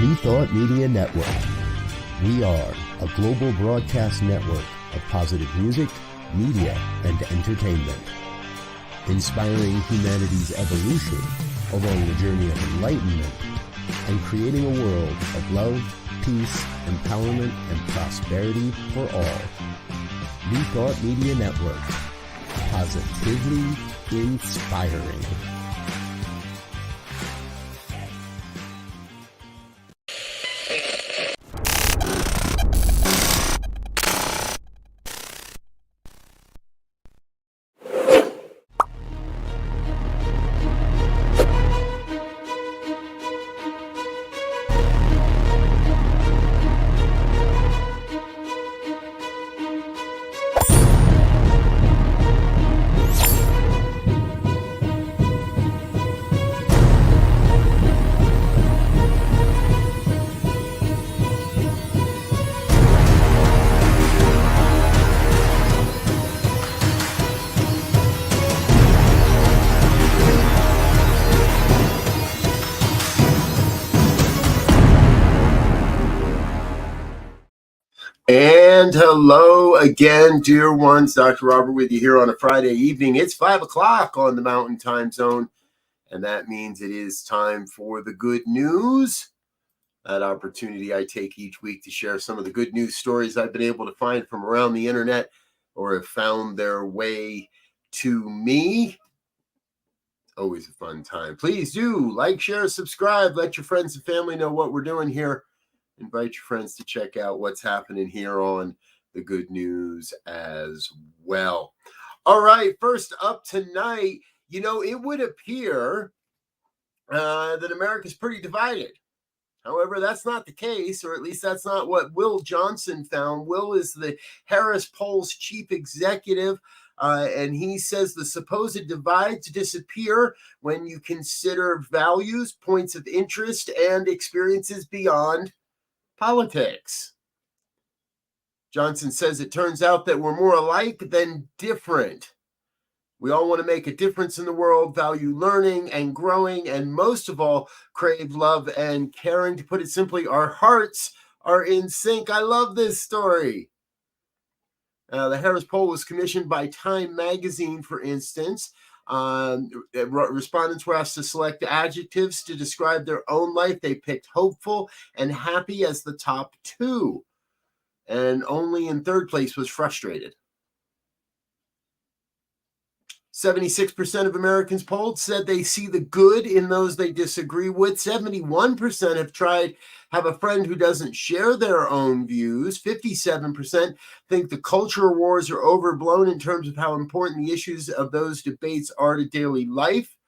New Thought Media Network. We are a global broadcast network of positive music, media, and entertainment, inspiring humanity's evolution along the journey of enlightenment and creating a world of love, peace, empowerment, and prosperity for all. New Thought Media Network. Positively inspiring. And hello again, dear ones. Dr. Robert with you here on a Friday evening. It's 5 o'clock on the Mountain Time Zone, and that means it is time for the good news. That opportunity I take each week to share some of the good news stories I've been able to find from around the internet or have found their way to me. Always a fun time. Please do like, share, subscribe. Let your friends and family know what we're doing here. Invite your friends to check out what's happening here on the good news as well. All right, first up tonight, it would appear that America's pretty divided. However, that's not the case, or at least that's not what Will Johnson found. Will is the Harris Poll's chief executive, and he says the supposed divides disappear when you consider values, points of interest, and experiences beyond politics. Johnson says it turns out that we're more alike than different. We all want to make a difference in the world, value learning and growing, and most of all, crave love and caring. To put it simply, our hearts are in sync. I love this story. The Harris Poll was commissioned by Time magazine, for instance. Respondents were asked to select adjectives to describe their own life. They picked hopeful and happy as the top two, and only in third place was frustrated. 76% of Americans polled said they see the good in those they disagree with. 71% have a friend who doesn't share their own views. 57% think the culture wars are overblown in terms of how important the issues of those debates are to daily life.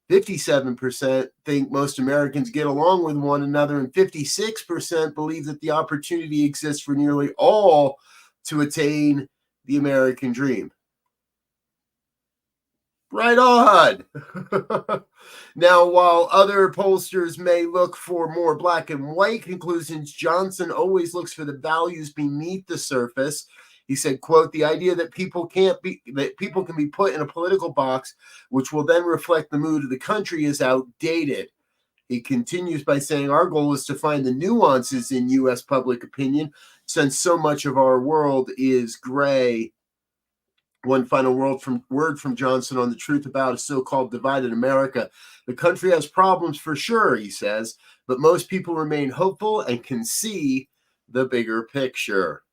57% think most Americans get along with one another, and 56% believe that the opportunity exists for nearly all to attain the American dream. Right on. Now, while other pollsters may look for more black and white conclusions, Johnson always looks for the values beneath the surface. He said, quote, the idea that people can be put in a political box, which will then reflect the mood of the country, is outdated. He continues by saying, our goal is to find the nuances in U.S. public opinion, since so much of our world is gray. One final word from Johnson on the truth about a so-called divided America. The country has problems for sure, he says, but most people remain hopeful and can see the bigger picture.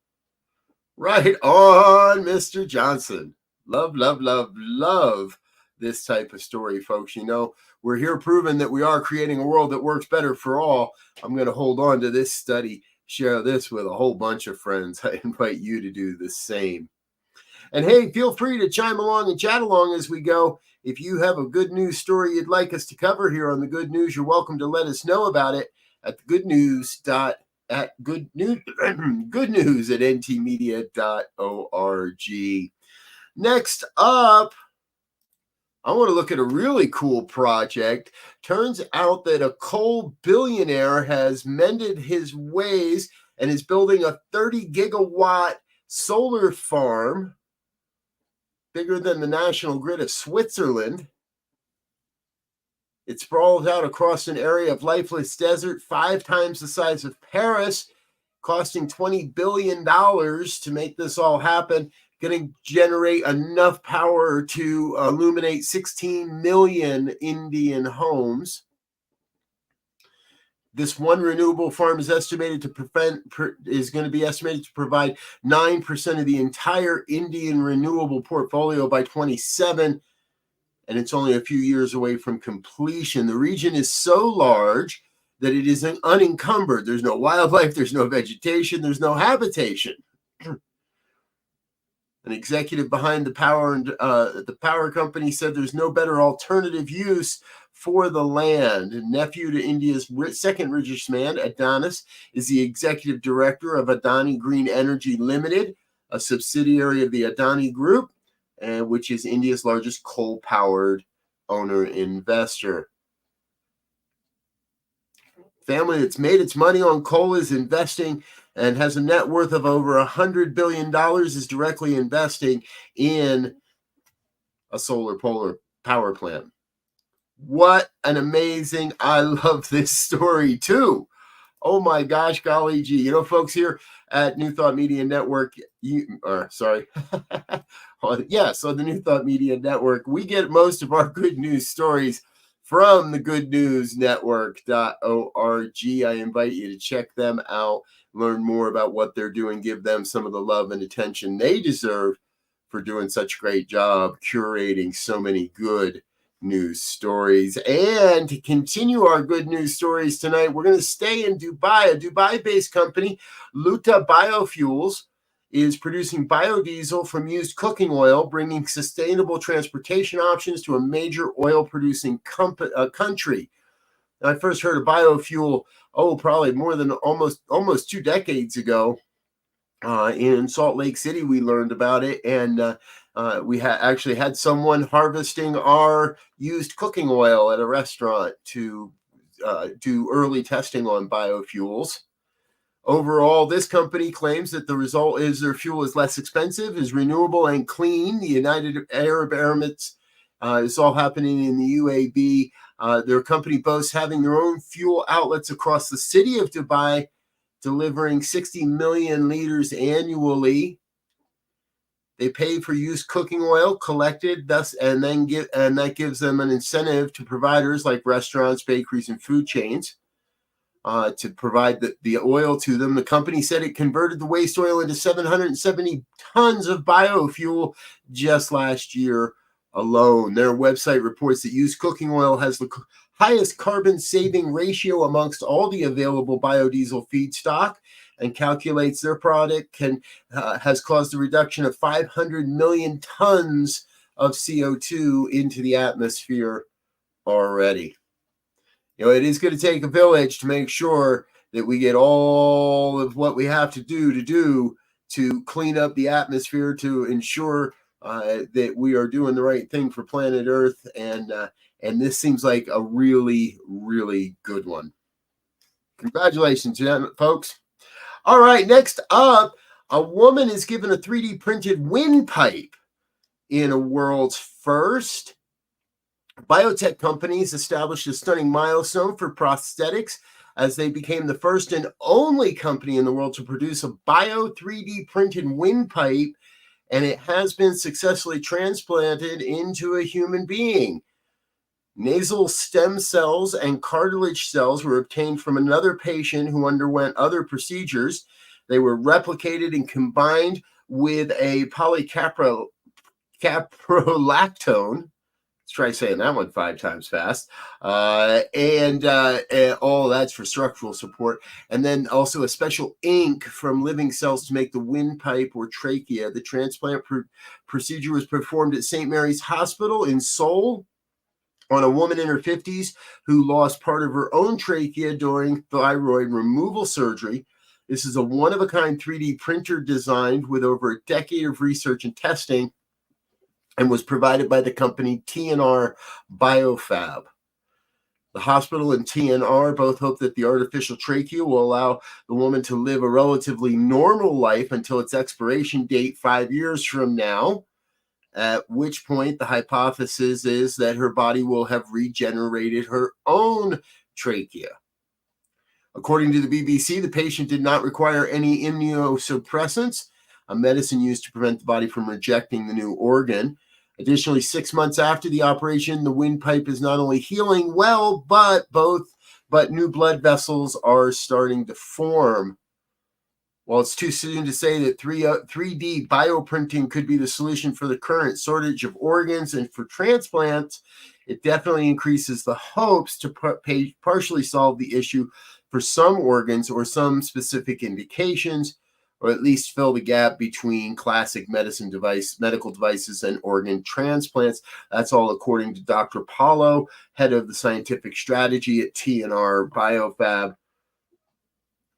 Right on, Mr. Johnson. Love, love, love, love this type of story, folks. We're here proving that we are creating a world that works better for all. I'm going to hold on to this study, share this with a whole bunch of friends. I invite you to do the same. And hey, feel free to chime along and chat along as we go. If you have a good news story you'd like us to cover here on the Good News, you're welcome to let us know about it at goodnews@ntmedia.org. Next up, I want to look at a really cool project. Turns out that a coal billionaire has mended his ways and is building a 30 gigawatt solar farm bigger than the national grid of Switzerland. It sprawls out across an area of lifeless desert 5 times the size of Paris, costing $20 billion to make this all happen. Going to generate enough power to illuminate 16 million Indian homes. This one renewable farm is going to be estimated to provide 9% of the entire Indian renewable portfolio by 2027, and it's only a few years away from completion. The region is so large that it is unencumbered. There's no wildlife, there's no vegetation, there's no habitation. An executive behind the power company said there's no better alternative use for the land. Nephew to India's second richest man, Adonis, is the executive director of Adani Green Energy Limited, a subsidiary of the Adani Group, which is India's largest coal-powered owner-investor. Family that's made its money on coal is investing and has a net worth of over $100 billion, is directly investing in a solar power plant. What an amazing, I love this story too. Oh my gosh, golly gee. You know, folks, here at New Thought Media Network, so the New Thought Media Network, we get most of our good news stories from the goodnewsnetwork.org. I invite you to check them out, learn more about what they're doing, give them some of the love and attention they deserve for doing such a great job curating so many good news stories. And to continue our good news stories tonight, we're going to stay in Dubai. A Dubai-based company, Luta Biofuels, is producing biodiesel from used cooking oil, bringing sustainable transportation options to a major oil-producing country. I first heard of biofuel, probably more than almost 2 decades ago. In Salt Lake City, we learned about it, and we actually had someone harvesting our used cooking oil at a restaurant to do early testing on biofuels. Overall, this company claims that the result is their fuel is less expensive, is renewable and clean. The United Arab Emirates is all happening in the UAB. Their company boasts having their own fuel outlets across the city of Dubai, delivering 60 million liters annually. They pay for used cooking oil collected, that gives them an incentive to providers like restaurants, bakeries, and food chains to provide the oil to them. The company said it converted the waste oil into 770 tons of biofuel just last year alone. Their website reports that used cooking oil has the highest carbon saving ratio amongst all the available biodiesel feedstock, and calculates their product has caused a reduction of 500 million tons of CO2 into the atmosphere already. You know, it is going to take a village to make sure that we get all of what we have to do to clean up the atmosphere, to ensure that we are doing the right thing for planet Earth, and this seems like a really, really good one. Congratulations, folks. All right, next up, a woman is given a 3D printed windpipe in a world's first. Biotech companies established a stunning milestone for prosthetics as they became the first and only company in the world to produce a bio 3D printed windpipe, and it has been successfully transplanted into a human being. Nasal stem cells and cartilage cells were obtained from another patient who underwent other procedures. They were replicated and combined with a polycaprolactone. Let's try saying that one 5 times fast. And that's for structural support. And then also a special ink from living cells to make the windpipe or trachea. The transplant procedure was performed at St. Mary's Hospital in Seoul on a woman in her 50s who lost part of her own trachea during thyroid removal surgery. This is a one-of-a-kind 3D printer designed with over a decade of research and testing, and was provided by the company TNR Biofab. The hospital and TNR both hope that the artificial trachea will allow the woman to live a relatively normal life until its expiration date 5 years from now. at which point the hypothesis is that her body will have regenerated her own trachea. According to the BBC, the patient did not require any immunosuppressants, a medicine used to prevent the body from rejecting the new organ. Additionally, 6 months after the operation, the windpipe is not only healing well, but new blood vessels are starting to form. While it's too soon to say that 3D bioprinting could be the solution for the current shortage of organs and for transplants, it definitely increases the hopes to partially solve the issue for some organs or some specific indications, or at least fill the gap between classic medical devices and organ transplants. That's all according to Dr. Paulo, head of the scientific strategy at TNR Biofab.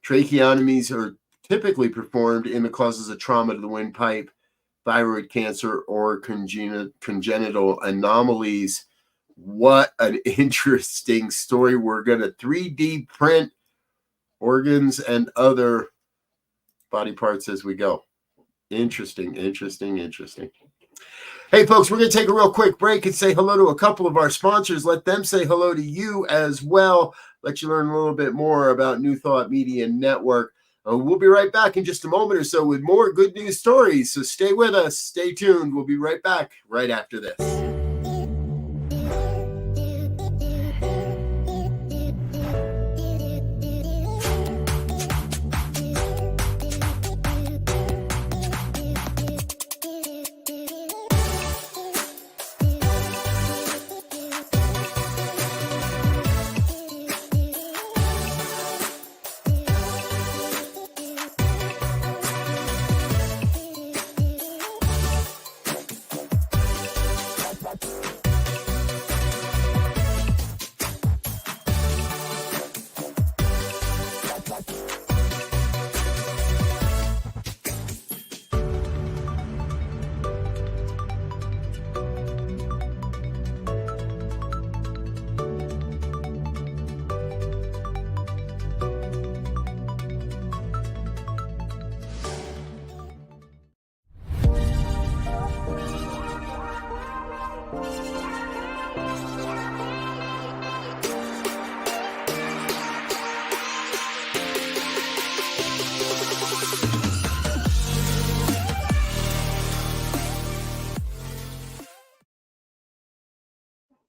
Tracheotomies are typically performed in the causes of trauma to the windpipe, thyroid cancer, or congenital anomalies. What an interesting story. We're going to 3D print organs and other body parts as we go. Interesting. Hey, folks, we're going to take a real quick break and say hello to a couple of our sponsors. Let them say hello to you as well. Let you learn a little bit more about New Thought Media Network. We'll be right back in just a moment or so with more good news stories. So stay with us. Stay tuned. We'll be right back right after this.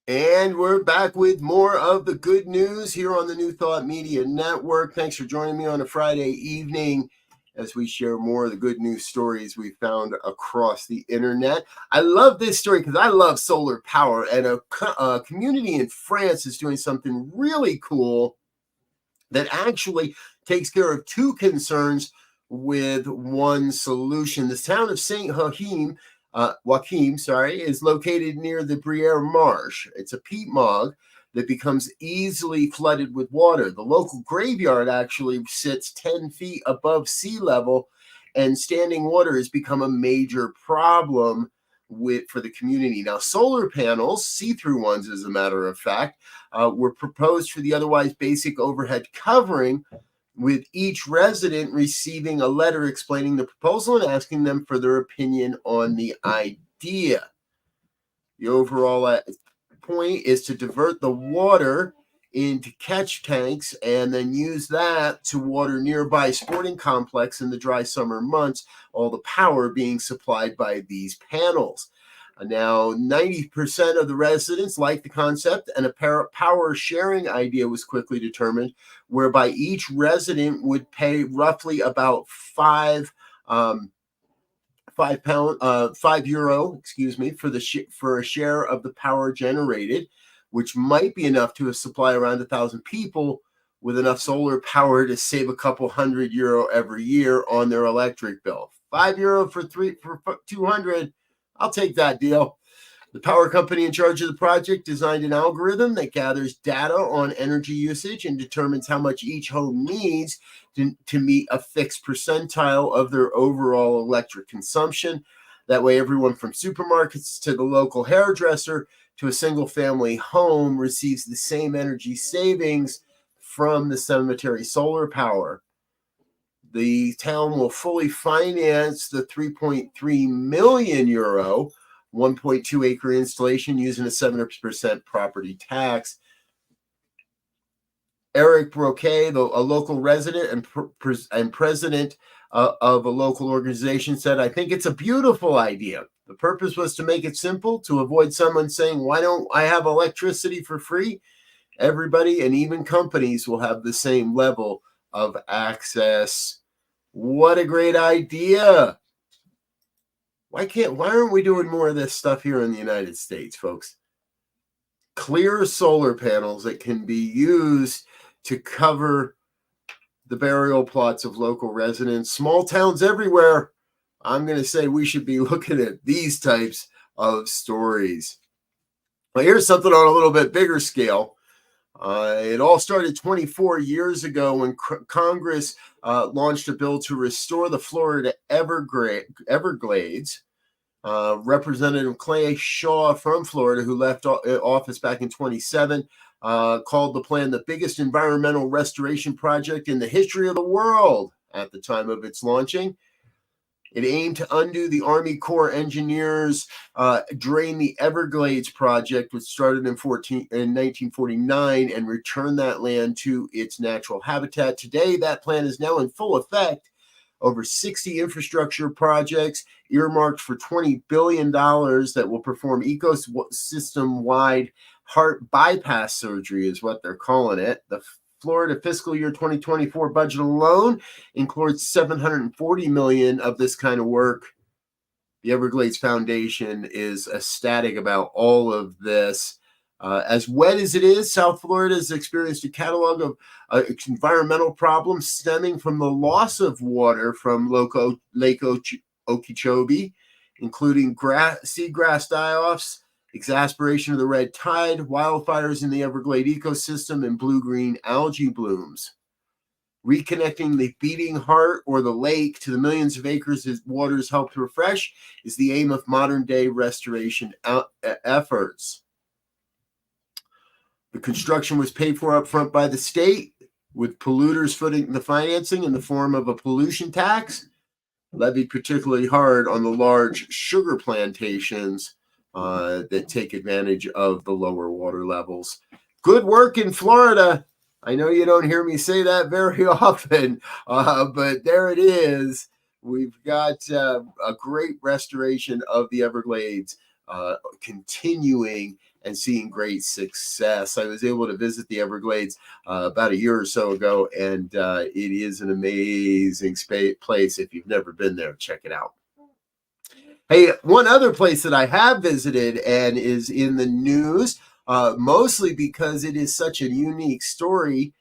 And we're back with more of the good news here on the New Thought Media Network. Thanks for joining me on a Friday evening as we share more of the good news stories we found across the internet. I love this story because I love solar power, and a community in France is doing something really cool that actually takes care of two concerns with one solution. The town of Saint Joachim, is located near the Briere Marsh. It's a peat bog that becomes easily flooded with water. The local graveyard actually sits 10 feet above sea level, and standing water has become a major problem for the community. Now, solar panels, see-through ones as a matter of fact, were proposed for the otherwise basic overhead covering, with each resident receiving a letter explaining the proposal and asking them for their opinion on the idea. The overall point is to divert the water into catch tanks and then use that to water nearby sporting complex in the dry summer months, all the power being supplied by these panels. Now, 90% of the residents like the concept, and a power sharing idea was quickly determined, whereby each resident would pay roughly about €5 for a share of the power generated, which might be enough to supply around 1,000 people with enough solar power to save a couple €100 every year on their electric bill. €5 for 200. I'll take that deal. The power company in charge of the project designed an algorithm that gathers data on energy usage and determines how much each home needs to meet a fixed percentile of their overall electric consumption. That way, everyone from supermarkets to the local hairdresser to a single-family home receives the same energy savings from the cemetery solar power. The town will fully finance the €3.3 million 1.2 acre installation using a 7% property tax. Eric Broquet, a local resident and president of a local organization, said, "I think it's a beautiful idea. The purpose was to make it simple, to avoid someone saying, 'Why don't I have electricity for free?' Everybody and even companies will have the same level of access." What a great idea. Why aren't we doing more of this stuff here in the United States, folks? Clear solar panels that can be used to cover the burial plots of local residents, small towns everywhere. I'm going to say we should be looking at these types of stories. Well, here's something on a little bit bigger scale. It all started 24 years ago when Congress launched a bill to restore the Florida Everglades. Representative Clay Shaw from Florida, who left office back in 2007, called the plan the biggest environmental restoration project in the history of the world at the time of its launching. It aimed to undo the Army Corps engineers' Drain the Everglades project, which started in 1949, and return that land to its natural habitat. Today, that plan is now in full effect. Over 60 infrastructure projects earmarked for $20 billion that will perform ecosystem-wide heart bypass surgery is what they're calling it. The Florida fiscal year 2024 budget alone includes $740 million of this kind of work. The Everglades Foundation is ecstatic about all of this. As wet as it is, South Florida has experienced a catalog of environmental problems stemming from the loss of water from Lake Okeechobee, including seagrass die-offs, exasperation of the red tide, wildfires in the Everglade ecosystem, and blue-green algae blooms. Reconnecting the beating heart or the lake to the millions of acres its waters help to refresh is the aim of modern-day restoration efforts. The construction was paid for up front by the state, with polluters footing the financing in the form of a pollution tax, levied particularly hard on the large sugar plantations that take advantage of the lower water levels. Good work in Florida. I know you don't hear me say that very often, but there it is. We've got a great restoration of the Everglades continuing and seeing great success. I was able to visit the Everglades about a year or so ago, and it is an amazing place. If you've never been there, check it out. Hey, one other place that I have visited and is in the news, mostly because it is such a unique story.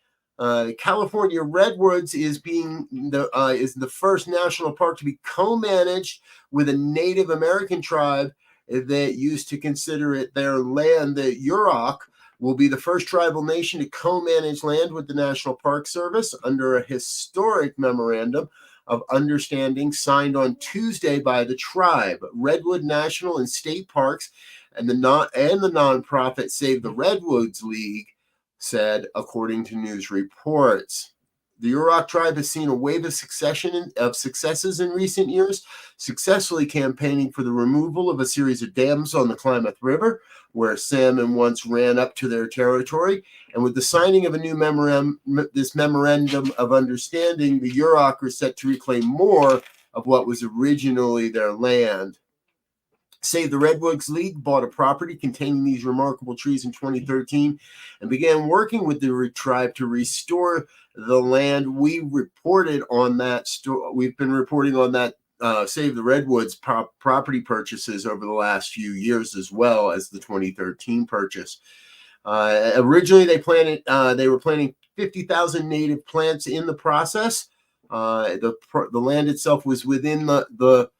California Redwoods is the first national park to be co-managed with a Native American tribe that used to consider it their land. The Yurok will be the first tribal nation to co-manage land with the National Park Service under a historic memorandum of understanding signed on Tuesday by the tribe. Redwood National and State Parks and the nonprofit Save the Redwoods League said, according to news reports. The Yurok tribe has seen a wave of successes in recent years, successfully campaigning for the removal of a series of dams on the Klamath River, where salmon once ran up to their territory. And with the signing of a new memorandum of understanding, the Yurok are set to reclaim more of what was originally their land. Save the Redwoods League bought a property containing these remarkable trees in 2013 and began working with the tribe to restore the land. We've been reporting on that Save the Redwoods property purchases over the last few years, as well as the 2013 purchase. Originally, they were planting 50,000 native plants in the process. The land itself was within the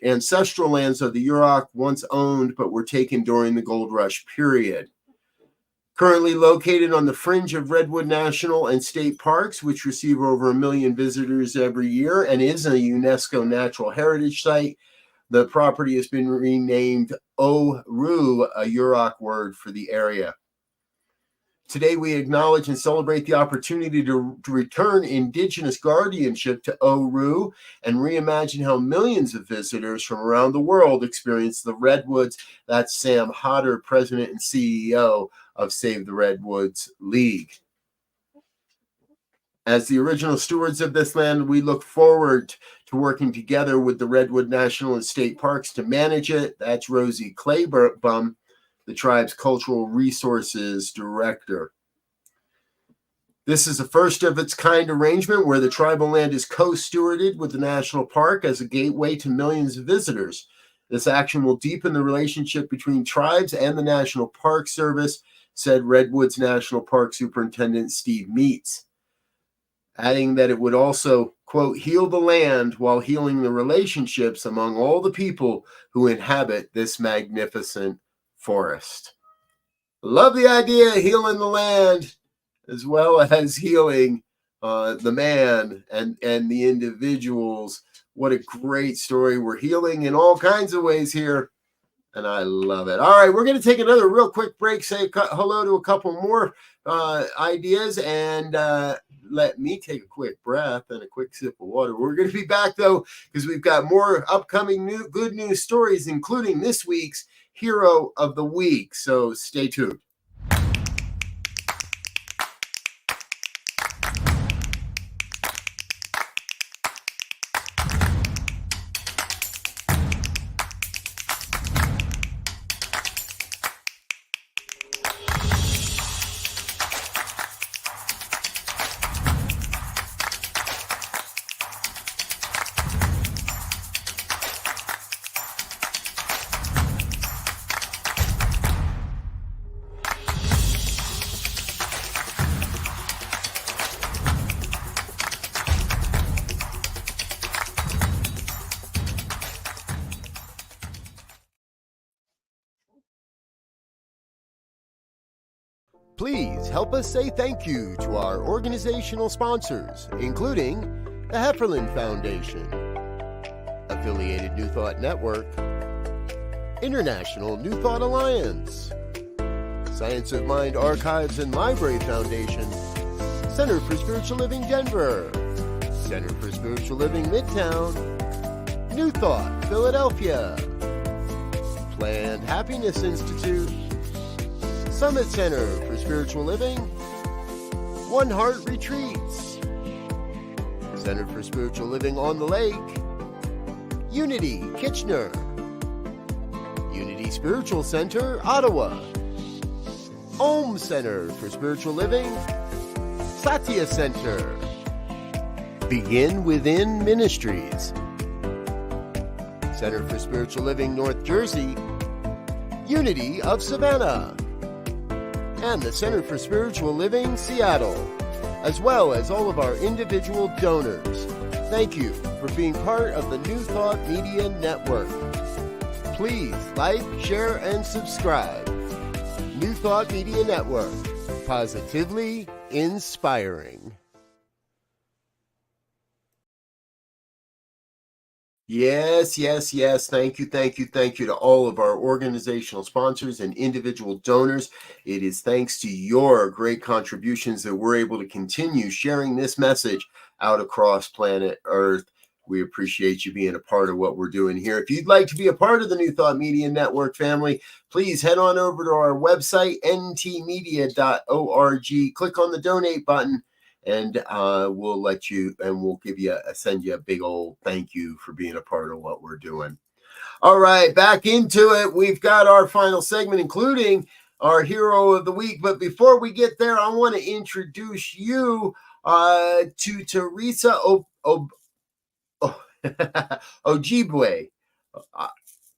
ancestral lands of the Yurok, once owned but were taken during the Gold Rush period. Currently located on the fringe of Redwood National and State Parks, which receive over 1 million visitors every year and is a UNESCO Natural Heritage Site, the property has been renamed Oru, a Yurok word for the area. Today, we acknowledge and celebrate the opportunity to return Indigenous guardianship to Oru and reimagine how millions of visitors from around the world experience the Redwoods. That's Sam Hodder, President and CEO of Save the Redwoods League. As the original stewards of this land, we look forward to working together with the Redwood National and State Parks to manage it. That's Rosie Claybum, the tribe's Cultural Resources Director. This is a first of its kind arrangement where the tribal land is co-stewarded with the national park as a gateway to millions of visitors. This action will deepen the relationship between tribes and the National Park Service, said Redwoods National Park Superintendent Steve Meets, adding that it would also, quote, heal the land while healing the relationships among all the people who inhabit this magnificent forest. Love the idea of healing the land as well as healing the man and the individuals. What a great story. We're healing in all kinds of ways here, and I love it. All right, we're going to take another real quick break, say hello to a couple more ideas, and let me take a quick breath and a quick sip of water. We're going to be back, though, because we've got more upcoming good news stories, including this week's Hero of the Week. So stay tuned. Please help us say thank you to our organizational sponsors, including the Hefferland Foundation, Affiliated New Thought Network, International New Thought Alliance, Science of Mind Archives and Library Foundation, Center for Spiritual Living Denver, Center for Spiritual Living Midtown, New Thought Philadelphia, Planned Happiness Institute, Summit Center for Spiritual Living, One Heart Retreats, Center for Spiritual Living on the Lake, Unity Kitchener, Unity Spiritual Center, Ottawa, Om Center for Spiritual Living, Satya Center, Begin Within Ministries, Center for Spiritual Living North Jersey, Unity of Savannah, and the Center for Spiritual Living Seattle, as well as all of our individual donors. Thank you for being part of the New Thought Media Network. Please like, share, and subscribe. New Thought Media Network, positively inspiring. Yes. Thank you to all of our organizational sponsors and individual donors. It is thanks to your great contributions that we're able to continue sharing this message out across planet Earth. We appreciate you being a part of what we're doing here. If you'd like to be a part of the New Thought Media Network family, please head on over to our website, ntmedia.org. Click on the donate button, and we'll send you a big old thank you for being a part of what we're doing. All right, back into it. We've got our final segment, including our Hero of the Week. But before we get there, I want to introduce you to Teresa Ojibwe.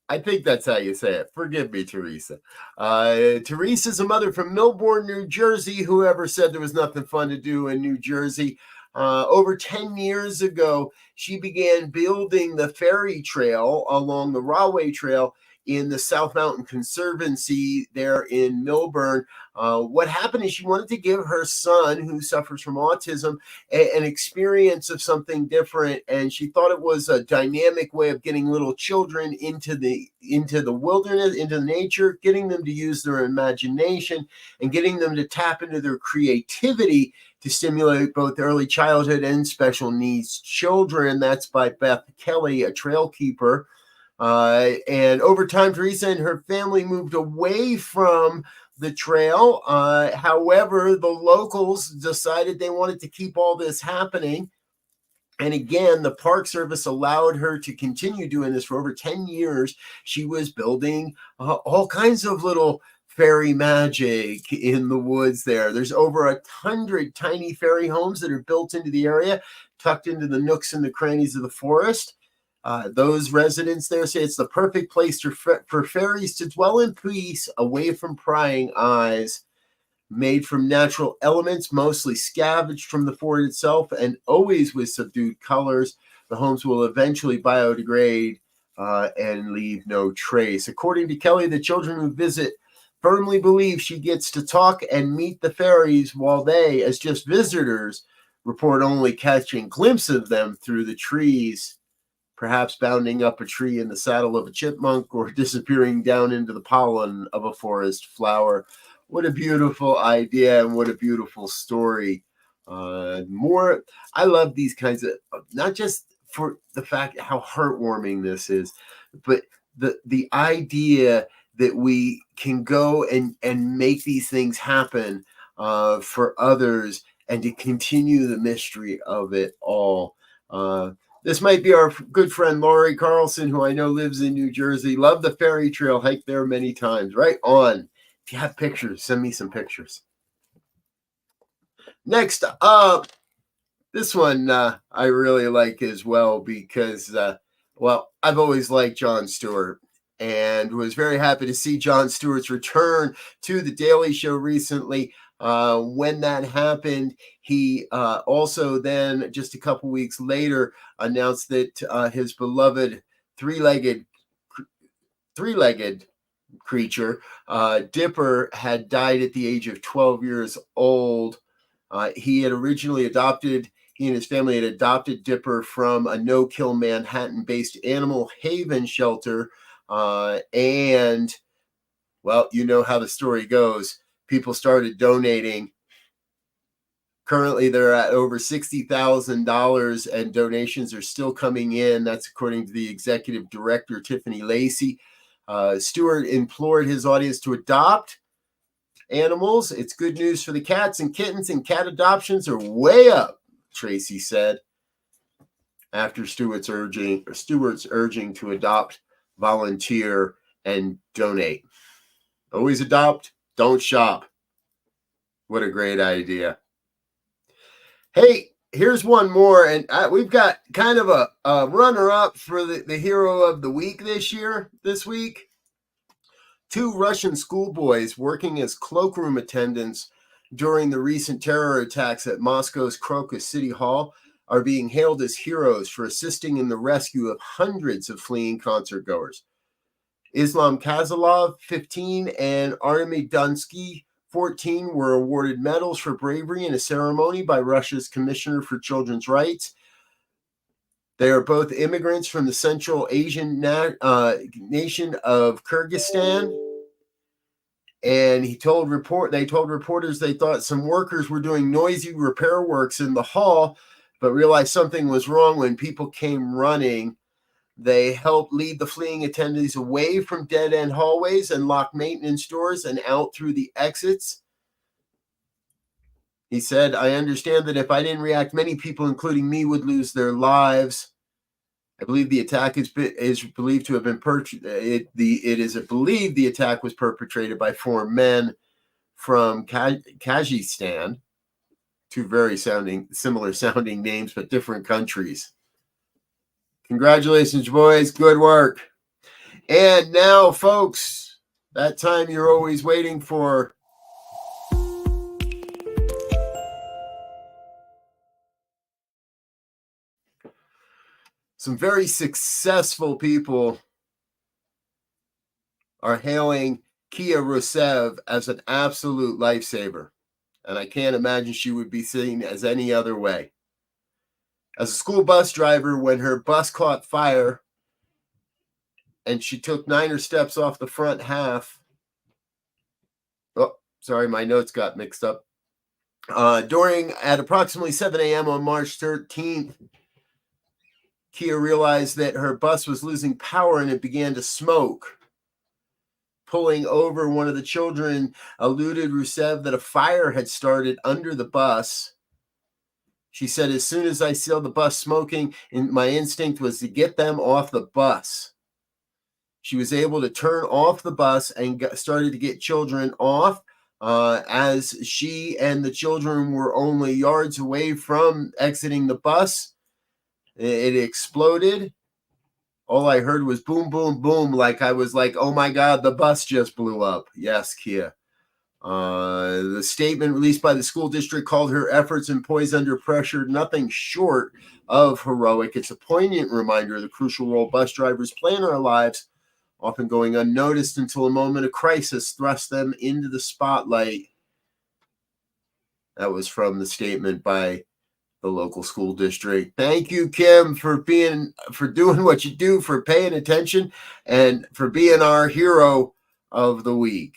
I think that's how you say it. Forgive me, Teresa. Teresa's a mother from Millbourne, New Jersey. Whoever said there was nothing fun to do in New Jersey? Over 10 years ago, she began building the ferry trail along the Rahway Trail in the South Mountain Conservancy there in Millburn. What happened is she wanted to give her son, who suffers from autism, an experience of something different, and she thought it was a dynamic way of getting little children into the wilderness, into the nature, getting them to use their imagination and getting them to tap into their creativity to stimulate both early childhood and special needs children. That's by Beth Kelly, a trail keeper. And over time, Teresa and her family moved away from the trail. However, the locals decided they wanted to keep all this happening. And again, the Park Service allowed her to continue doing this for over 10 years. She was building all kinds of little fairy magic in the woods there. There's over 100 tiny fairy homes that are built into the area, tucked into the nooks and the crannies of the forest. Those residents there say it's the perfect place for fairies to dwell in peace, away from prying eyes. Made from natural elements, mostly scavenged from the fort itself, and always with subdued colors, the homes will eventually biodegrade and leave no trace. According to Kelly, the children who visit firmly believe she gets to talk and meet the fairies, while they, as just visitors, report only catching glimpses of them through the trees, perhaps bounding up a tree in the saddle of a chipmunk or disappearing down into the pollen of a forest flower. What a beautiful idea, and what a beautiful story. I love these kinds of, not just for the fact how heartwarming this is, but the idea that we can go and make these things happen for others, and to continue the mystery of it all. This might be our good friend Laurie Carlson, who I know lives in New Jersey. Love the fairy trail, hiked there many times. Right on. If you have pictures, send me some pictures. Next up, this one I really like as well, because, I've always liked Jon Stewart, and was very happy to see Jon Stewart's return to The Daily Show recently. When that happened, he also then, just a couple weeks later, announced that his beloved three-legged creature, Dipper, had died at the age of 12 years old. He and his family had adopted Dipper from a no-kill Manhattan-based animal haven shelter. And, well, you know how the story goes. People started donating. Currently, they're at over $60,000, and donations are still coming in. That's according to the executive director, Tiffany Lacey. Stewart implored his audience to adopt animals. It's good news for the cats and kittens, and cat adoptions are way up, Tracy said, after Stewart's urging to adopt, volunteer, and donate. Always adopt, don't shop. What a great idea. Hey, here's one more, and we've got kind of a runner-up for the hero of the week this week. 2 Russian schoolboys working as cloakroom attendants during the recent terror attacks at Moscow's Crocus City Hall are being hailed as heroes for assisting in the rescue of hundreds of fleeing concertgoers. Islam Kazalov, 15, and Artemy Dunsky, 14, were awarded medals for bravery in a ceremony by Russia's Commissioner for Children's Rights. They are both immigrants from the Central Asian nation of Kyrgyzstan. And they told reporters they thought some workers were doing noisy repair works in the hall, but realized something was wrong when people came running. They helped lead the fleeing attendees away from dead-end hallways and locked maintenance doors and out through the exits. He said, "I understand that if I didn't react, many people, including me, would lose their lives. I believe the attack is believed to have been it is believed the attack was perpetrated by 4 men from Kyrgyzstan." 2 very similar sounding names, but different countries. Congratulations, boys. Good work. And now, folks, that time you're always waiting for. Some very successful people are hailing Kia Rusev as an absolute lifesaver. And I can't imagine she would be seen as any other way. As a school bus driver, when her bus caught fire and she took 9 steps off the front half. Oh, sorry, my notes got mixed up. At approximately 7 a.m. on March 13th, Kia realized that her bus was losing power and it began to smoke. Pulling over, one of the children alerted Rusev that a fire had started under the bus. She said, as soon as I saw the bus smoking, my instinct was to get them off the bus. She was able to turn off the bus and started to get children off. As she and the children were only yards away from exiting the bus, it exploded. All I heard was boom, boom, boom. Like I was like, oh my God, the bus just blew up. Yes, Kia. The statement released by the school district called her efforts and poise under pressure nothing short of heroic. It's a poignant reminder of the crucial role bus drivers play in our lives, often going unnoticed until a moment of crisis thrusts them into the spotlight. That was from the statement by the local school district. Thank you, Kim, for doing what you do, for paying attention, and for being our hero of the week.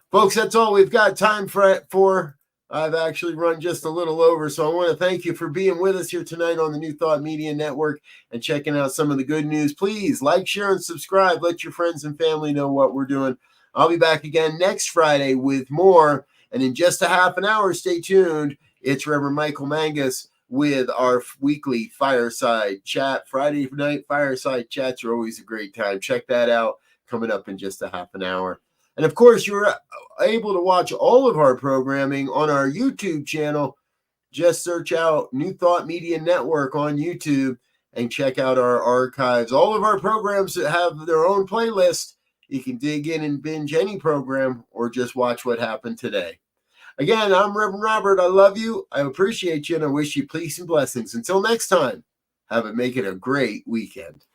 Folks, that's all we've got time for. I've actually run just a little over, so I want to thank you for being with us here tonight on the New Thought Media Network and checking out some of the good news. Please like, share, and subscribe. Let your friends and family know what we're doing. I'll be back again next Friday with more, and in just a half an hour, stay tuned. It's Reverend Michael Mangus with our weekly fireside chat. Friday night fireside chats are always a great time. Check that out, coming up in just a half an hour. And of course, you're able to watch all of our programming on our YouTube channel. Just search out New Thought Media Network on YouTube and check out our archives. All of our programs that have their own playlist. You can dig in and binge any program or just watch what happened today. Again, I'm Reverend Robert. I love you. I appreciate you, and I wish you peace and blessings. Until next time, make it a great weekend.